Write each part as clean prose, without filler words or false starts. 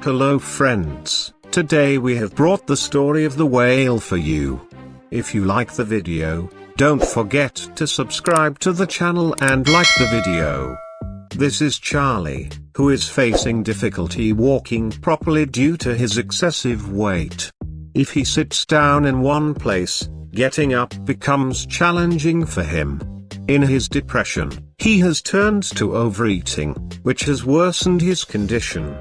Hello friends, today we have brought the story of the whale for you. If you like the video, don't forget to subscribe to the channel and like the video. This is Charlie, who is facing difficulty walking properly due to his excessive weight. If he sits down in one place, getting up becomes challenging for him. In his depression, he has turned to overeating, which has worsened his condition.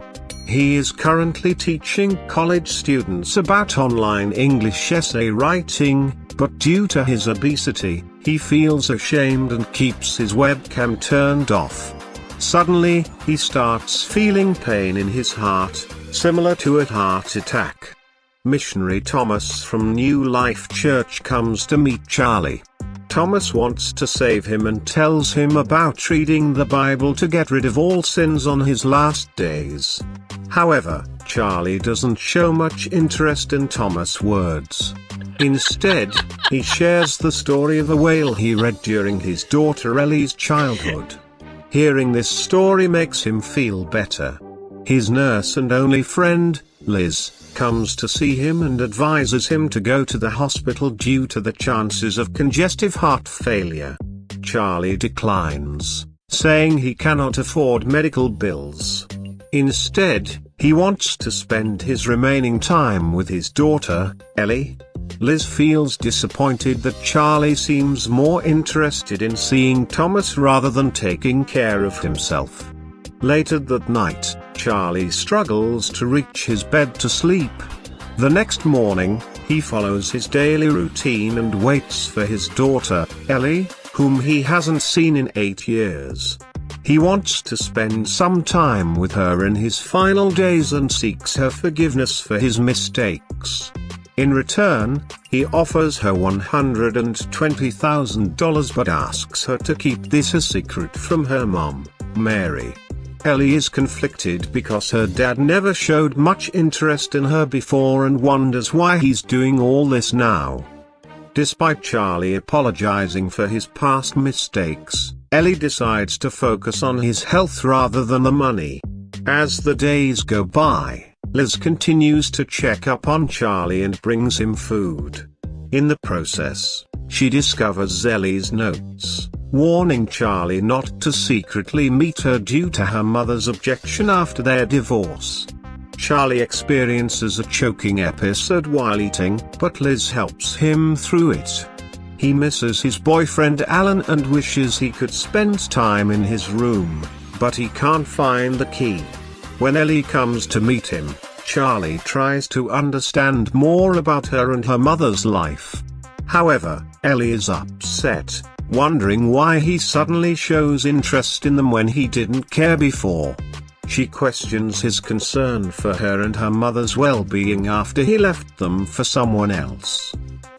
He is currently teaching college students about online English essay writing, but due to his obesity, he feels ashamed and keeps his webcam turned off. Suddenly, he starts feeling pain in his heart, similar to a heart attack. Missionary Thomas from New Life Church comes to meet Charlie. Thomas wants to save him and tells him about reading the Bible to get rid of all sins on his last days. However, Charlie doesn't show much interest in Thomas' words. Instead, he shares the story of a whale he read during his daughter Ellie's childhood. Hearing this story makes him feel better. His nurse and only friend, Liz, comes to see him and advises him to go to the hospital due to the chances of congestive heart failure. Charlie declines, saying he cannot afford medical bills. Instead, he wants to spend his remaining time with his daughter, Ellie. Liz feels disappointed that Charlie seems more interested in seeing Thomas rather than taking care of himself. Later that night, Charlie struggles to reach his bed to sleep. The next morning, he follows his daily routine and waits for his daughter, Ellie, whom he hasn't seen in 8 years. He wants to spend some time with her in his final days and seeks her forgiveness for his mistakes. In return, he offers her $120,000 but asks her to keep this a secret from her mom, Mary. Ellie is conflicted because her dad never showed much interest in her before and wonders why he's doing all this now. Despite Charlie apologizing for his past mistakes, Ellie decides to focus on his health rather than the money. As the days go by, Liz continues to check up on Charlie and brings him food. In the process, she discovers Ellie's notes, warning Charlie not to secretly meet her due to her mother's objection after their divorce. Charlie experiences a choking episode while eating, but Liz helps him through it. He misses his boyfriend Alan and wishes he could spend time in his room, but he can't find the key. When Ellie comes to meet him, Charlie tries to understand more about her and her mother's life. However, Ellie is upset, wondering why he suddenly shows interest in them when he didn't care before. She questions his concern for her and her mother's well-being after he left them for someone else.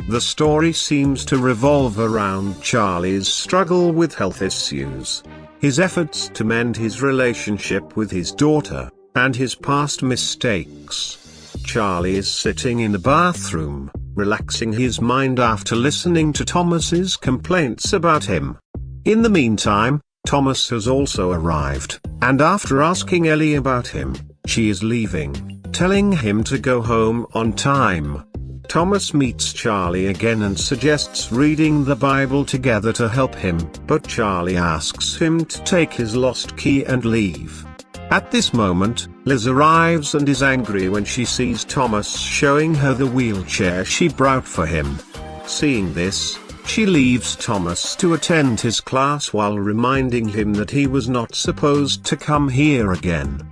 The story seems to revolve around Charlie's struggle with health issues, his efforts to mend his relationship with his daughter, and his past mistakes. Charlie is sitting in the bathroom, relaxing his mind after listening to Thomas's complaints about him. In the meantime, Thomas has also arrived, and after asking Ellie about him, she is leaving, telling him to go home on time. Thomas meets Charlie again and suggests reading the Bible together to help him, but Charlie asks him to take his lost key and leave. At this moment, Liz arrives and is angry when she sees Thomas showing her the wheelchair she brought for him. Seeing this, she leaves Thomas to attend his class while reminding him that he was not supposed to come here again.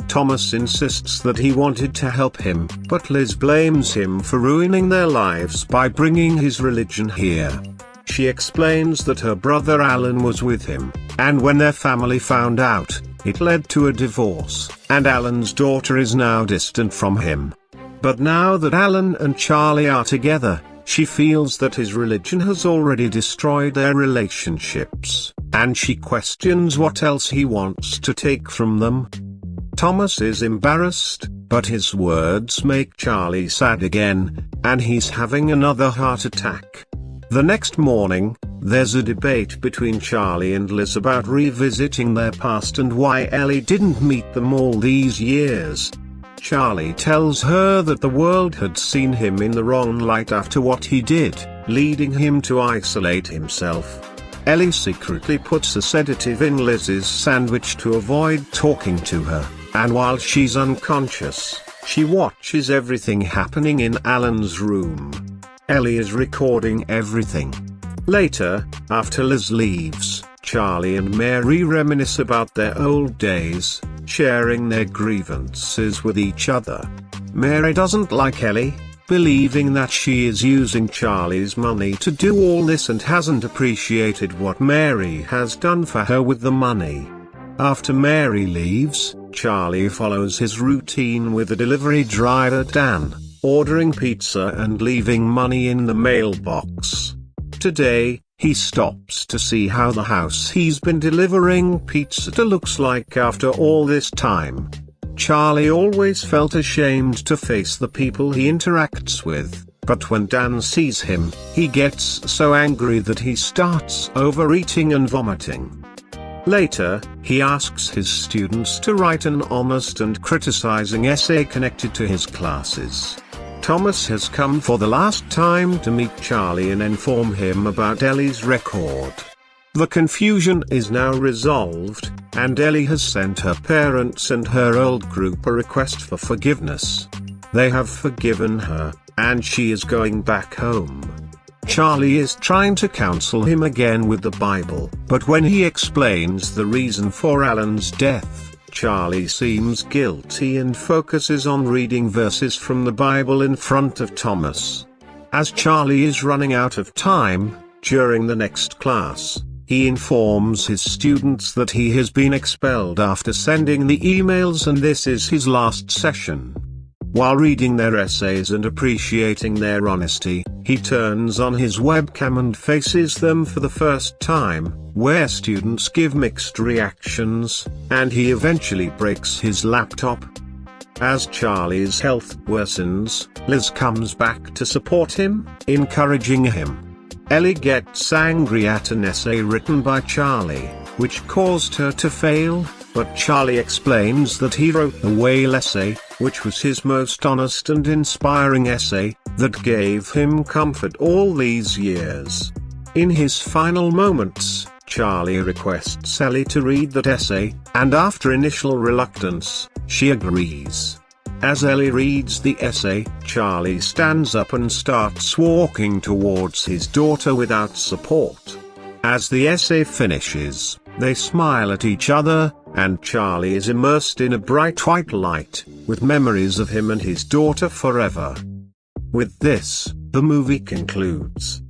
Thomas insists that he wanted to help him, but Liz blames him for ruining their lives by bringing his religion here. She explains that her brother Alan was with him, and when their family found out, it led to a divorce, and Alan's daughter is now distant from him. But now that Alan and Charlie are together, she feels that his religion has already destroyed their relationships, and she questions what else he wants to take from them. Thomas is embarrassed, but his words make Charlie sad again, and he's having another heart attack. The next morning, there's a debate between Charlie and Liz about revisiting their past and why Ellie didn't meet them all these years. Charlie tells her that the world had seen him in the wrong light after what he did, leading him to isolate himself. Ellie secretly puts a sedative in Liz's sandwich to avoid talking to her, and while she's unconscious, she watches everything happening in Alan's room. Ellie is recording everything. Later, after Liz leaves, Charlie and Mary reminisce about their old days, sharing their grievances with each other. Mary doesn't like Ellie, believing that she is using Charlie's money to do all this and hasn't appreciated what Mary has done for her with the money. After Mary leaves, Charlie follows his routine with the delivery driver Dan, ordering pizza and leaving money in the mailbox. Today, he stops to see how the house he's been delivering pizza to looks like after all this time. Charlie always felt ashamed to face the people he interacts with, but when Dan sees him, he gets so angry that he starts overeating and vomiting. Later, he asks his students to write an honest and criticizing essay connected to his classes. Thomas has come for the last time to meet Charlie and inform him about Ellie's record. The confusion is now resolved, and Ellie has sent her parents and her old group a request for forgiveness. They have forgiven her, and she is going back home. Charlie is trying to counsel him again with the Bible, but when he explains the reason for Alan's death, Charlie seems guilty and focuses on reading verses from the Bible in front of Thomas. As Charlie is running out of time, during the next class, he informs his students that he has been expelled after sending the emails and this is his last session. While reading their essays and appreciating their honesty, he turns on his webcam and faces them for the first time, where students give mixed reactions, and he eventually breaks his laptop. As Charlie's health worsens, Liz comes back to support him, encouraging him. Ellie gets angry at an essay written by Charlie, which caused her to fail, but Charlie explains that he wrote the whale essay, which was his most honest and inspiring essay, that gave him comfort all these years. In his final moments, Charlie requests Ellie to read that essay, and after initial reluctance, she agrees. As Ellie reads the essay, Charlie stands up and starts walking towards his daughter without support. As the essay finishes, they smile at each other, and Charlie is immersed in a bright white light, with memories of him and his daughter forever. With this, the movie concludes.